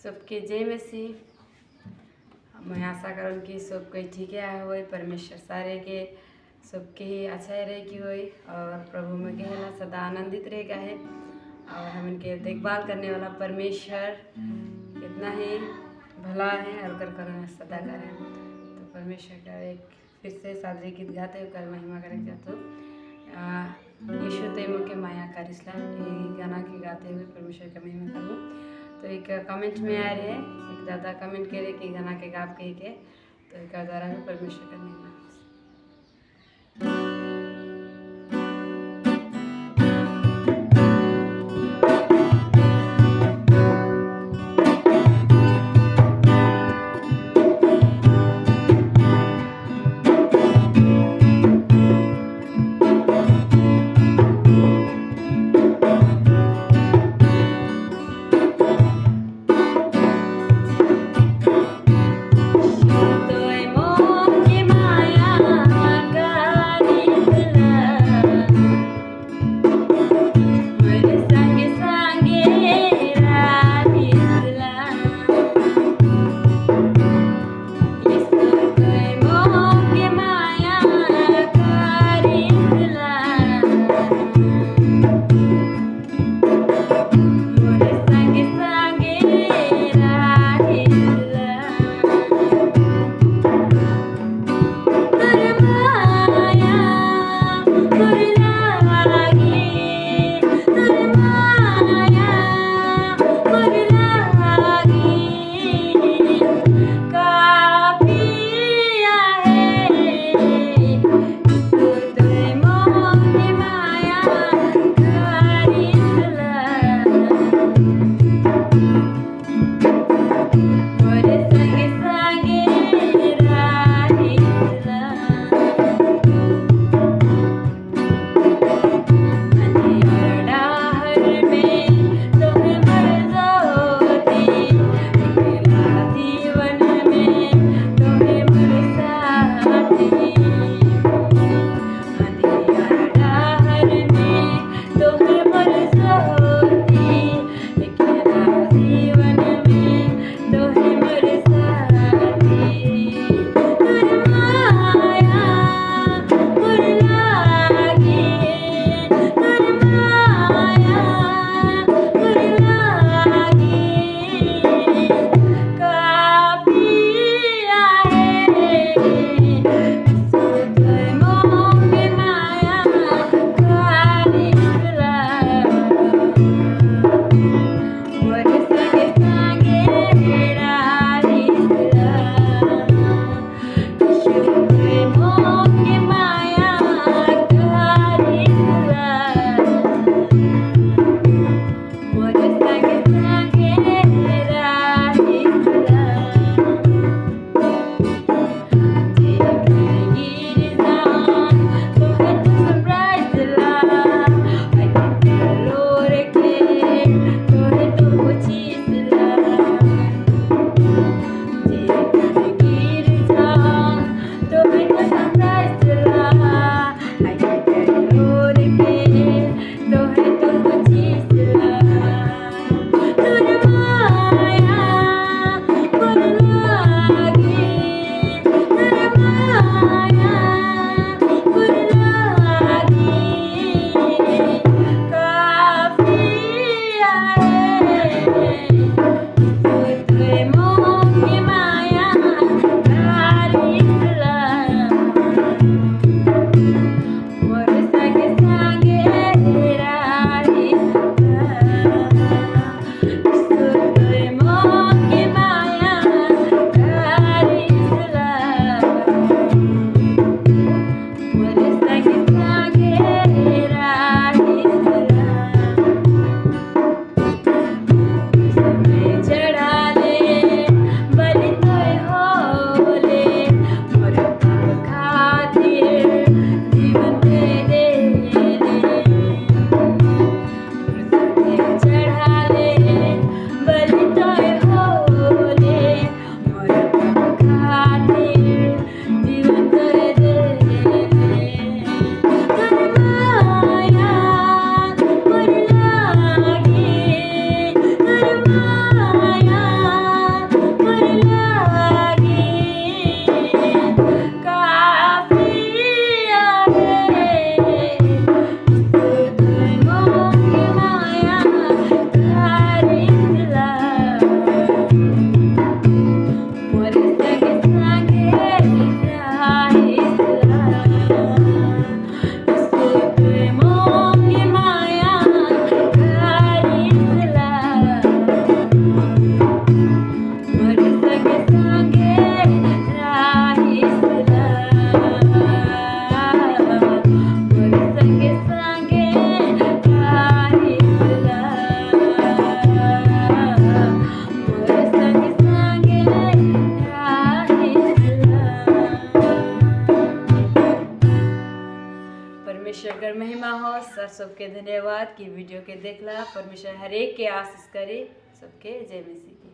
सबके जय मसीह। मैं आशा करूँ कि सब कोई ठीक है हो, परमेश्वर सारे के सबके ही अच्छा रहे की होई और प्रभु में कहला सदा आनंदित रहेगा है। और हम इनके देखभाल करने वाला परमेश्वर इतना ही भला है और कर करुणा सदा करें। तो परमेश्वर का एक फिर से सादरी गीत गाते हुए कल महिमा करें जातो यीशु तेमो के माया करिसला, ये गाना के गाते हुए परमेश्वर का महिमा करूँ। तो एक कमेंट में आ रहे हैं, एक दादा कमेंट करे कि गाना के गाप कही के, तो एक द्वारा भी परमेश्वर का महिमा। तो सबके धन्यवाद कि वीडियो के देखला। परमेश्वर हर एक के आशीष करे। सबके जय मसीह की।